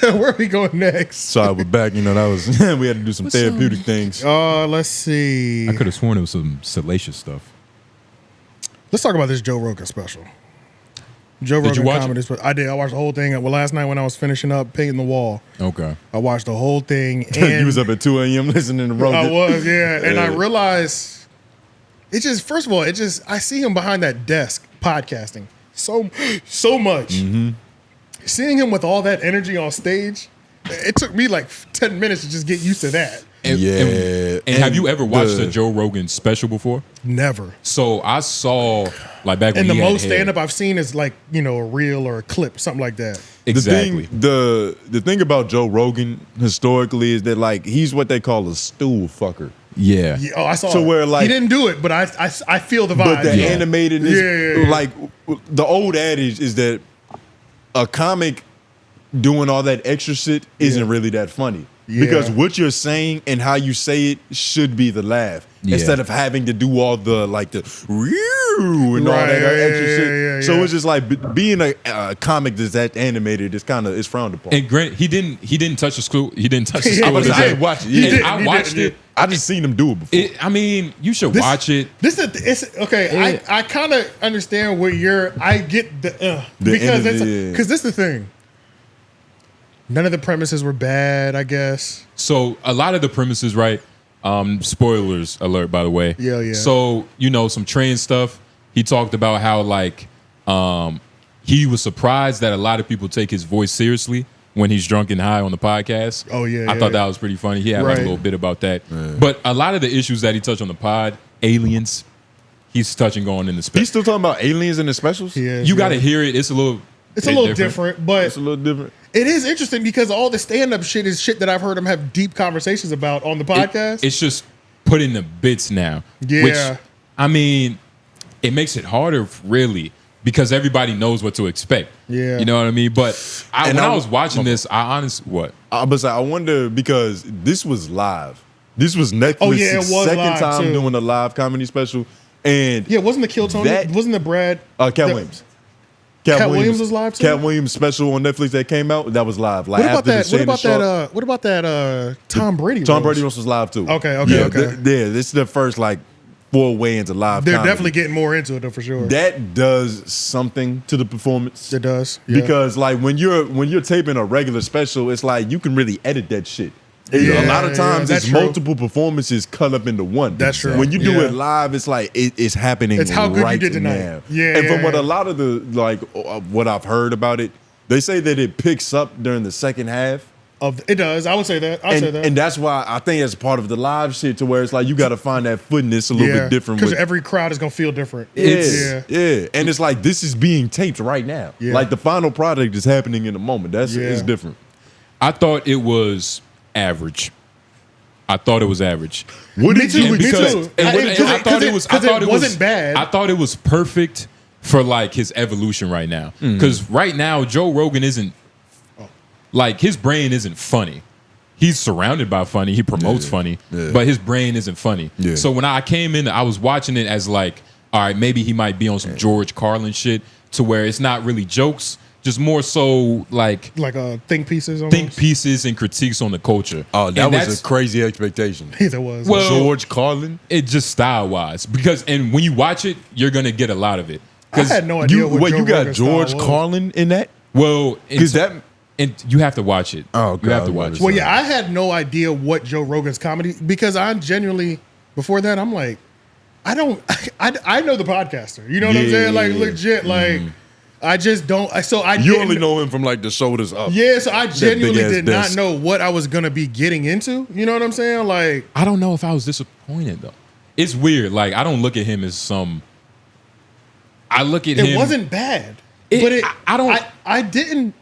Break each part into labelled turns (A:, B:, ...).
A: Where are we going next?
B: Sorry, we're back. You know, that was we had to do some therapeutic things.
A: Let's see.
C: I could have sworn it was some salacious stuff.
A: Let's talk about this Joe Rogan special. Joe Rogan comedy special. I did. I watched the whole thing. Well, last night when I was finishing up painting the wall.
C: Okay.
A: I watched the whole thing. And
B: you was up at 2 a.m. listening to Rogan.
A: I was, yeah. And I realized it just, first of all, I see him behind that desk podcasting so much.
B: Mm-hmm.
A: Seeing him with all that energy on stage, it took me like 10 minutes to just get used to that.
C: And have you ever watched a Joe Rogan special before?
A: Never.
C: So I saw like back when
A: and
C: he
A: the
C: had
A: most
C: hair.
A: stand up I've seen is like, you know, a reel or a clip, something like that.
C: Exactly.
B: The thing about Joe Rogan historically is that like he's what they call a stool fucker.
C: Yeah.
A: Oh, I saw.
B: So
A: it.
B: where like
A: he didn't do it, but I feel the vibe.
B: But the animatedness,
A: yeah.
B: like the old adage is that a comic doing all that extra shit isn't really that funny. Yeah. Because what you're saying and how you say it should be the laugh instead of having to do all the like the and all that extra shit. So it's just like being a comic that's that animated is kind of is frowned upon.
C: And Grant, he didn't touch the school. He didn't touch the school.
B: I didn't watch it.
C: I watched it.
B: I just seen him do it before.
C: I mean, you should watch it.
A: It's okay. I kind of understand what I get because this is the thing. None of the premises were bad, I guess.
C: So a lot of the premises, right? Spoilers alert, by the way.
A: Yeah.
C: So, you know, some train stuff. He talked about how like he was surprised that a lot of people take his voice seriously when he's drunk and high on the podcast.
A: Oh, yeah.
C: I thought that was pretty funny. He had like a little bit about that. But a lot of the issues that he touched on the pod, aliens, he's touching on in the special.
B: He's still talking about aliens in the specials?
C: You got to hear it. It's a little
A: different, but
B: it's a little different.
A: It is interesting because all the stand-up shit is shit that I've heard him have deep conversations about on the podcast.
C: It's just put in the bits now.
A: Yeah.
C: Which, I mean, it makes it harder, really, because everybody knows what to expect.
A: Yeah.
C: You know what I mean? But when I was watching this,
B: I wonder because this was live. This was Netflix's second time doing a live comedy special. And
A: wasn't the Kill Tony? Wasn't the Brad?
B: Cat Williams.
A: Cat Williams was live too.
B: Cat Williams special on Netflix that came out, that was live. Like
A: what about that Tom Brady?
B: Tom Brady was live too.
A: Okay.
B: This is the first like foray into live.
A: They're
B: comedy.
A: definitely getting more into it though for sure.
B: That does something to the performance.
A: It does
B: because like when you're taping a regular special, it's like you can really edit that shit. A lot of times it's multiple performances cut up into one.
A: That's true.
B: When you do it live, it's like it's happening. It's how good you did tonight. Now. And from what a lot of the what I've heard about it, they say that it picks up during the second half.
A: It does. I would say that. I would say that.
B: And that's why I think it's part of the live shit to where it's like you got to find that footness a little bit different.
A: Because every crowd is gonna feel different.
B: Yeah. And it's like this is being taped right now. Yeah. Like the final product is happening in a moment. It's different.
C: I thought it was average.
B: What
A: did you? Me too.
C: I thought it
A: wasn't bad.
C: I thought it was perfect for like his evolution right now. Because right now Joe Rogan isn't like his brain isn't funny. He's surrounded by funny. He promotes funny, but his brain isn't funny. Yeah. So when I came in, I was watching it as like, all right, maybe he might be on some George Carlin shit to where it's not really jokes. Just more so like
A: think pieces
C: and critiques on the culture.
B: Oh, that was a crazy expectation.
A: That was.
B: Well, George Carlin?
C: It just style-wise. And when you watch it, you're going to get a lot of it.
A: I had no idea
B: you got George Carlin in that?
C: Well, and you have to watch it.
B: Oh, God.
C: You have to watch it.
A: Well, yeah, I had no idea what Joe Rogan's comedy, because I genuinely, before that, I'm like, I know the podcaster. You know what I'm saying? Like, legit, like... I just don't. You
B: only know him from like the shoulders up.
A: Yeah, so I genuinely did not know what I was gonna be getting into. You know what I'm saying? Like,
C: I don't know if I was disappointed though. It's weird. Like, I don't look at him as some. I look at him.
A: It wasn't bad, but I didn't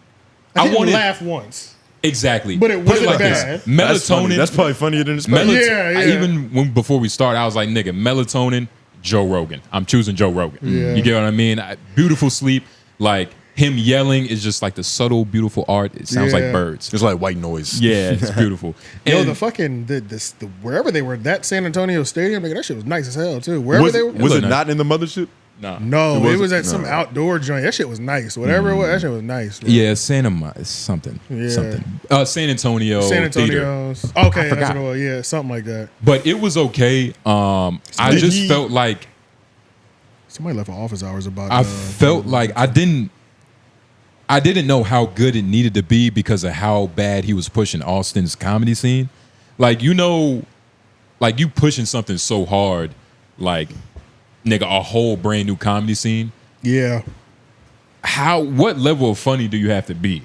A: laugh once.
C: Exactly,
A: but it wasn't bad.
C: Melatonin.
B: That's probably funnier than the special.
C: Even before we started, I was like, nigga, melatonin, Joe Rogan. I'm choosing Joe Rogan.
A: Yeah.
C: You get what I mean? Beautiful sleep. Like him yelling is just like the subtle, beautiful art. It sounds like birds.
B: It's like white noise.
C: Yeah, it's beautiful.
A: Yo, the fucking wherever they were, that San Antonio stadium, that shit was nice as hell too. Wherever they were,
B: was it not in the mothership?
C: Nah.
A: No, it was at some outdoor joint. That shit was nice. Whatever it was, that shit was nice. Bro.
C: Yeah, something. San Antonio.
A: San Antonio's. Okay,
C: I
A: that's what it was. Yeah, something like that.
C: But it was okay. I just felt like
A: somebody left for office hours about.
C: I felt like I didn't know how good it needed to be because of how bad he was pushing Austin's comedy scene. Like, you know, like you pushing something so hard, like, nigga, a whole brand new comedy scene.
A: Yeah.
C: What level of funny do you have to be?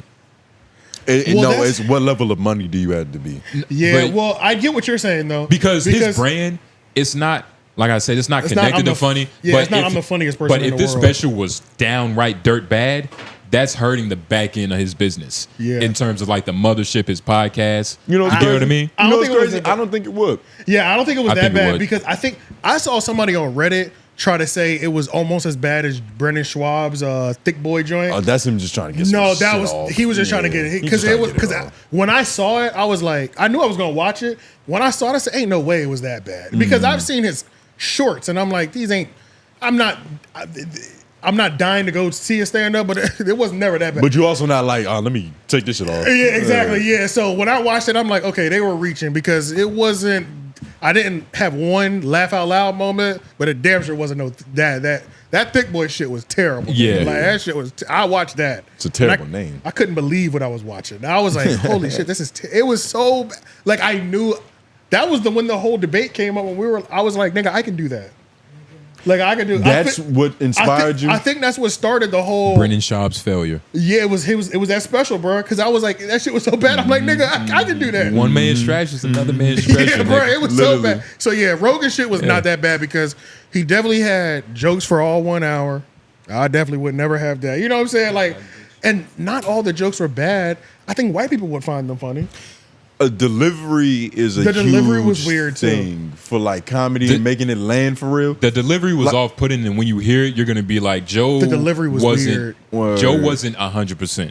B: It's what level of money do you have to be?
A: Yeah, well, I get what you're saying though.
C: Because his brand, it's not, like I said, it's not connected to funny.
A: Yeah, but it's not I'm the funniest person in the world.
C: But if this special was downright dirt bad, that's hurting the back end of his business.
A: Yeah.
C: In terms of like the mothership, his podcast.
B: You know
C: what I mean?
B: I don't think it would.
A: Yeah, I don't think it was that bad because I think I saw somebody on Reddit try to say it was almost as bad as Brendan Schwab's Thick Boy joint.
B: Oh, that's him just trying to get
A: he was just trying to get it because when I saw it, I was like, I knew I was gonna watch it. When I saw it, I said, ain't no way it was that bad because I've seen his shorts and I'm like, these ain't. I'm not dying to go see a stand up, but it was never that bad.
B: But you also not like, let me take this shit off.
A: Yeah, exactly. Yeah. So when I watched it, I'm like, okay, they were reaching because it wasn't. I didn't have one laugh out loud moment, but it damn sure wasn't no that Thick Boy shit was terrible.
C: Yeah,
A: like that shit was. I watched that.
B: It's a terrible name.
A: I couldn't believe what I was watching. I was like, holy shit, this is. It was so bad. Like I knew that was when the whole debate came up when I was like, nigga, I can do that. Like I could do.
B: That's what inspired you.
A: I think that's what started the whole
C: Brendan Schaub's failure.
A: Yeah, it was that special, bro. Because I was like, that shit was so bad. I'm like, nigga, I can do that.
C: One man's stretch is another man's stretch.
A: Yeah, bro, it was so bad. So yeah, Rogan shit was not that bad because he definitely had jokes for all 1 hour. I definitely would never have that. You know what I'm saying? Like, and not all the jokes were bad. I think white people would find them funny.
B: A delivery is a
A: delivery
B: huge
A: was weird
B: thing
A: too.
B: For like comedy and making it land for real.
C: The delivery was off-putting, and when you hear it, you're gonna be like, Joe.
A: The delivery was weird.
C: Joe wasn't 100%,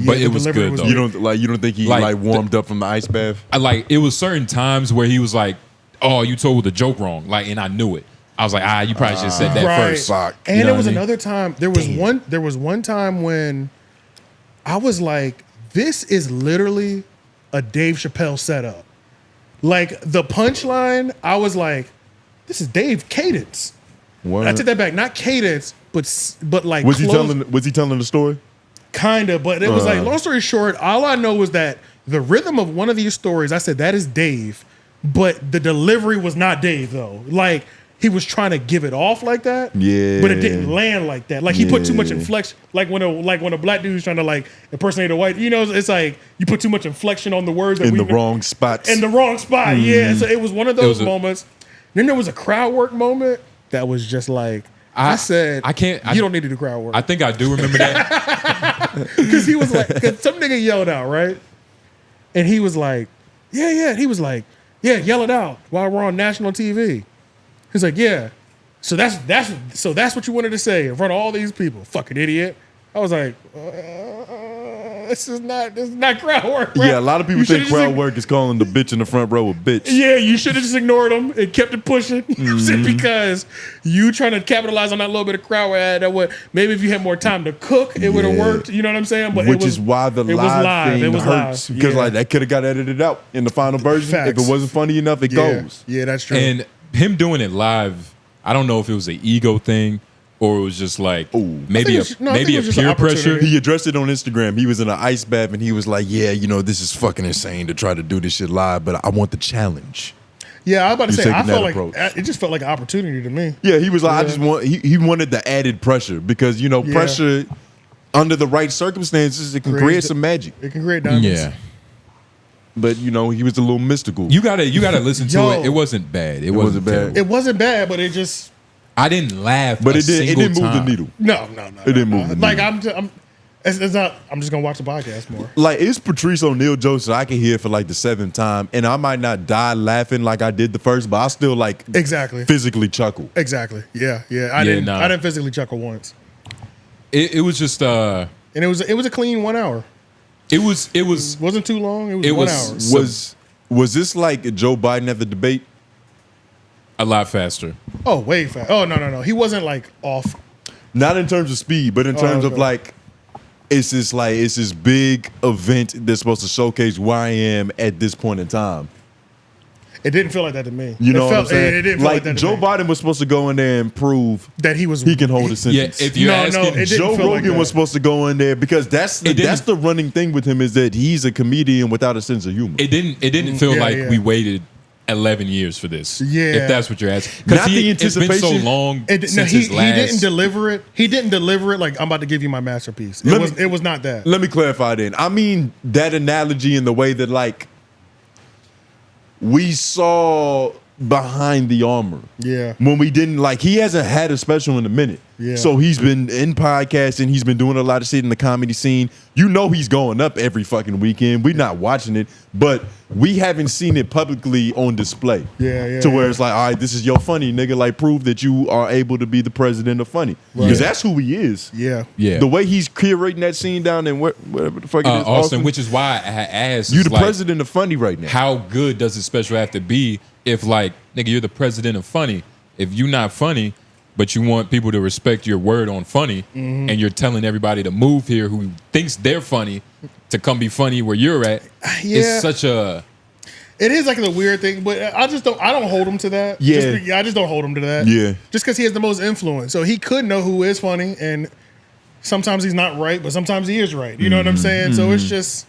C: but it was good though.
B: You don't think he warmed up from the ice bath?
C: It was certain times where he was like, "Oh, you told the joke wrong," and I knew it. I was like, you probably should have said that first.
B: Fuck.
A: And there was another time. There was one time when I was like, "This is literally a Dave Chappelle setup." Like the punchline, I was like, "This is Dave Cadence."
B: What?
A: I took that back. Not Cadence, but like
B: was he telling the story?
A: Kinda, but it was like, long story short, all I know was that the rhythm of one of these stories, I said that is Dave, but the delivery was not Dave though. Like he was trying to give it off like that, but it didn't land like that. Like he put too much inflection. Like when a black dude's trying to like impersonate a white, it's like you put too much inflection on the words that
B: in the wrong spots.
A: In the wrong spot, yeah. So it was one of those moments. Then there was a crowd work moment that was just like I said, You don't need to do crowd work.
C: I think I do remember that
A: because he was like, because some nigga yelled out, right, and he was like, yeah. He was like, yeah, yell it out while we're on national TV. He's like, yeah. So that's what you wanted to say in front of all these people, fucking idiot. I was like, this is not crowd work, bro.
B: Yeah, a lot of people think crowd work is calling the bitch in the front row a bitch.
A: Yeah, you should have just ignored them and kept it pushing. You know what I'm saying? Because you trying to capitalize on that little bit of crowd work that would maybe if you had more time to cook, it would have worked. You know what I'm saying? But
B: which is why the live thing hurts because like that could have got edited out in the final version.
A: Facts.
B: If it wasn't funny enough, it goes.
A: Yeah, that's true.
C: And him doing it live, I don't know if it was an ego thing or it was just like maybe a peer pressure.
B: He addressed it on Instagram. He was in an ice bath and he was like, "Yeah, this is fucking insane to try to do this shit live, but I want the challenge."
A: Yeah, I was about to say, I felt like it just felt like an opportunity to me.
B: Yeah, he was like, he wanted the added pressure because pressure under the right circumstances it can create some magic.
A: It can create diamonds.
C: Yeah.
B: But he was a little mystical.
C: You gotta listen to it. It wasn't bad. It wasn't bad.
A: It wasn't bad, but it just.
C: I didn't laugh,
B: but it didn't move the needle.
A: No.
B: It didn't move the needle.
A: Like it's not. I'm just gonna watch the podcast more.
B: Like it's Patrice O'Neal jokes that I can hear for like the 7th time, and I might not die laughing like I did the first, but I still like physically chuckle.
A: Exactly. Yeah. I didn't physically chuckle once.
C: It was just
A: and it was a clean 1 hour.
C: It wasn't
A: too long. It was 1 hour.
B: Was this like Joe Biden at the debate?
C: A lot faster.
A: Oh, way fast. Oh, no. He wasn't like off.
B: Not in terms of speed, but in terms of like, it's this big event that's supposed to showcase where I am at this point in time.
A: It didn't feel like that to me.
B: You know what I'm saying?
A: It didn't feel like that to
B: Joe
A: me.
B: Biden was supposed to go in there and prove
A: that he
B: can hold a sentence.
C: Yeah, if you're asking,
B: Joe Rogan was supposed to go in there because that's the running thing with him is that he's a comedian without a sense of humor.
C: It didn't feel like we waited 11 years for this.
A: Yeah,
C: if that's what you're asking.
B: Not the anticipation.
C: It's been so long since his last.
A: He didn't deliver it. He didn't deliver it like I'm about to give you my masterpiece. It was not that.
B: Let me clarify then. I mean that analogy in the way that like we saw behind the armor.
A: Yeah.
B: When we didn't like, he hasn't had a special in a minute.
A: Yeah.
B: So he's been in podcasting. He's been doing a lot of shit in the comedy scene. You know he's going up every fucking weekend. We're not watching it, but we haven't seen it publicly on display.
A: Yeah.
B: To where it's like, all right, this is your funny, nigga. Like, prove that you are able to be the president of funny. Because that's who he is.
A: Yeah.
B: The way he's curating that scene down in whatever the fuck it is.
C: Austin, which is why I asked
B: you the president of funny right now.
C: How good does this special have to be if, like, nigga, you're the president of funny? If you're not funny, but you want people to respect your word on funny, and you're telling everybody to move here who thinks they're funny to come be funny where you're at, it's such a...
A: It is like the weird thing, but I don't hold him to that. I just don't hold him to that.
B: Yeah.
A: Just because he has the most influence. So he could know who is funny, and sometimes he's not right, but sometimes he is right. You know what I'm saying? So it's just...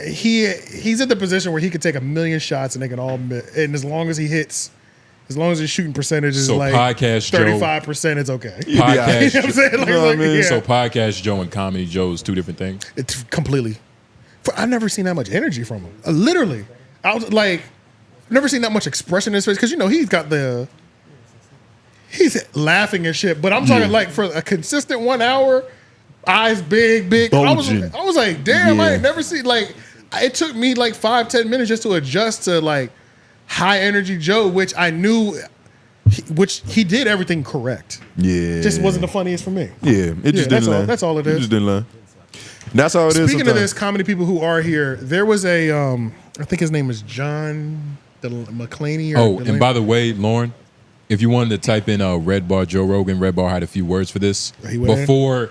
A: He's in the position where he could take 1,000,000 shots and they can all... And as long as he hits... As long as his shooting percentage is like 35%, it's okay.
C: Podcast,
A: you know what I'm saying?
C: So Podcast Joe and Comedy Joe is two different things?
A: It's completely. I've never seen that much energy from him. Literally. I was like, never seen that much expression in his face. Because, you know, he's laughing and shit. But I'm talking like for a consistent 1 hour, eyes big. I was like, damn, I ain't never seen, like, it took me like 5-10 minutes just to adjust to like, high energy Joe, which I knew, which he did everything correct.
B: Yeah,
A: just wasn't the funniest for me.
B: Yeah, it just didn't land.
A: That's all it is.
B: It just didn't land. That's how it is.
A: Speaking of this, comedy people who are here, there was a, I think his name is John 𝙿𝙾𝚂𝚃.
C: Oh, and by the way, Lauren, if you wanted to type in Red Bar Joe Rogan, Red Bar had a few words for this before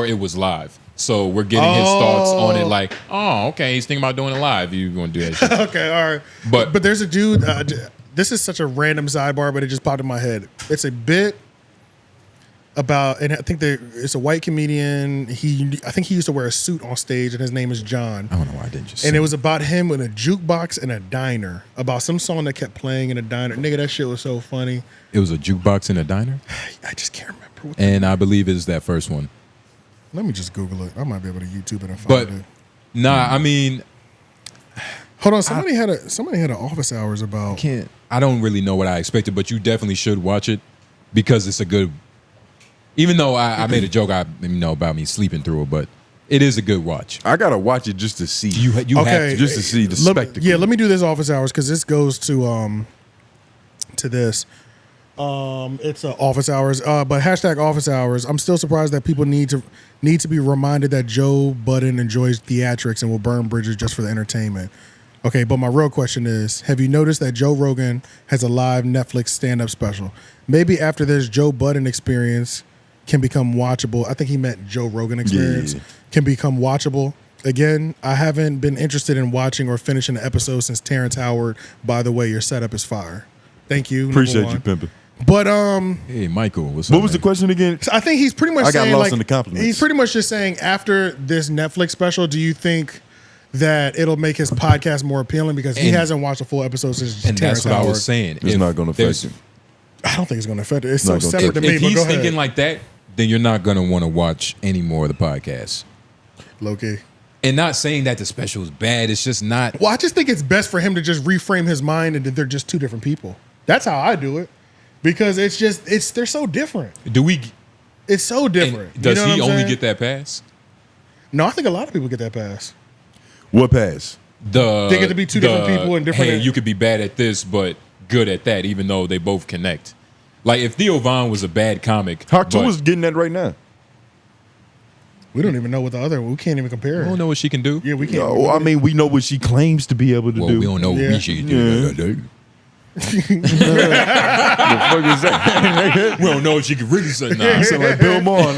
C: it was live. So we're getting his thoughts on it. Like, oh, okay, he's thinking about doing it live. You going to do that shit?
A: Okay, all right. But there's a dude. This is such a random sidebar, but it just popped in my head. It's a bit about, and I think it's a white comedian. I think he used to wear a suit on stage, and his name is John.
C: I don't know why I didn't just.
A: And it was about him in a jukebox in a diner, about some song that kept playing in a diner. Nigga, that shit was so funny.
C: It was a jukebox in a diner.
A: I just can't remember.
C: And I believe it's that first one.
A: Let me just Google it. I might be able to YouTube it and find it.
C: Nah, I mean,
A: hold on. Somebody had an office hours about.
C: I don't really know what I expected, but you definitely should watch it because it's a good. Even though I made a joke, about me sleeping through it, but it is a good watch.
B: I gotta watch it just to see.
C: You have to,
B: just to see the spectacle.
A: Yeah, let me do this office hours because this goes to this. It's office hours, but hashtag office hours. I'm still surprised that people need to be reminded that Joe Budden enjoys theatrics and will burn bridges just for the entertainment. Okay, but my real question is, have you noticed that Joe Rogan has a live Netflix stand-up special? Maybe after this Joe Budden experience can become watchable. I think he meant Joe Rogan experience can become watchable. Again, I haven't been interested in watching or finishing an episode since Terrence Howard. By the way, your setup is fire. Thank you.
B: Appreciate you, pimping.
A: But
C: hey Michael, what's up?
B: What was the question again?
A: I think he's pretty much saying,
B: got lost in the compliments.
A: He's pretty much just saying, after this Netflix special, do you think that it'll make his podcast more appealing because he hasn't watched a full episode since
C: and
A: Terrence
C: that's what
A: Howard.
C: I was saying.
B: It's not going to affect him.
A: I don't think it's going to affect it. It's so separate to me.
C: If he's thinking like that, then you're not going to want to watch any more of the podcast.
A: Low key.
C: And not saying that the special is bad. It's just not.
A: Well, I just think it's best for him to just reframe his mind and that they're just two different people. That's how I do it. Because they're so different. It's so different.
C: Does he only get that pass?
A: No, I think a lot of people get that pass.
B: What pass?
A: They get to be two different people in different.
C: Hey, you could be bad at this, but good at that, even though they both connect. Like if 𝙿𝙾𝚂 was a bad comic,
B: Hawk2 is getting that right now.
A: We don't even know what the other. We can't even compare.
C: We don't know what she can do.
A: Yeah, we can't.
B: No, I mean we know what she claims to be able to do.
C: We don't know what she can do.
B: The fuck is that?
C: We don't know if she can really say nah.
B: You sound like Bill Maher.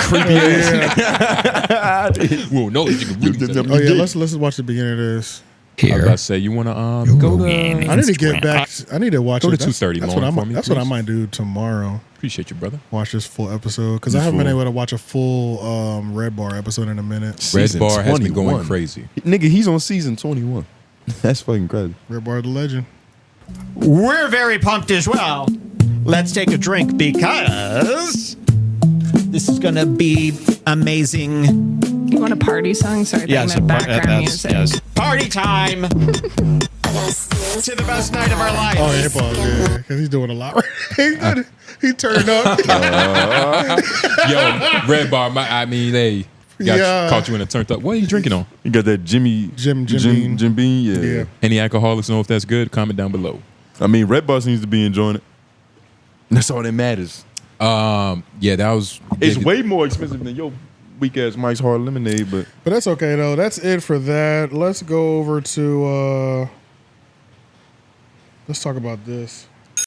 B: Creepy ass.
C: We don't know if she can really say nah.
A: Oh yeah, let's watch the beginning of this.
C: I was about to say, you want to go to...
A: I need to get back. I need to watch
C: Go
A: it.
C: to 2:30
A: That's
C: morning for me,
A: That's what I
C: please.
A: might do tomorrow.
C: Appreciate you, brother.
A: Watch this full episode because I haven't been able to watch a full Red Bar episode in a minute.
C: Red
B: Season
C: Bar has been
B: 21.
C: going crazy.
B: Nigga, he's on season 21. That's fucking crazy.
A: Red Bar the legend.
D: We're very pumped as well. Let's take a drink because this is going to be amazing.
E: You want a party song? Sorry,
D: Yes,
E: the background music.
D: yes. Party time to the best night of our life.
A: Oh yeah, Paul, yeah, because he's doing a lot. He turned up.
C: Yo, Red Bar, they caught you in a turned up. What are you drinking on?
B: You got that Jim Beam? Yeah.
C: Any alcoholics know if that's good? Comment down below.
B: I mean, Red Bar seems to be enjoying it. That's all that matters.
C: Yeah, that was...
B: It's way more expensive than your weak ass Mike's Hard Lemonade, but
A: that's okay though. That's it for that. Let's go over to let's talk about this.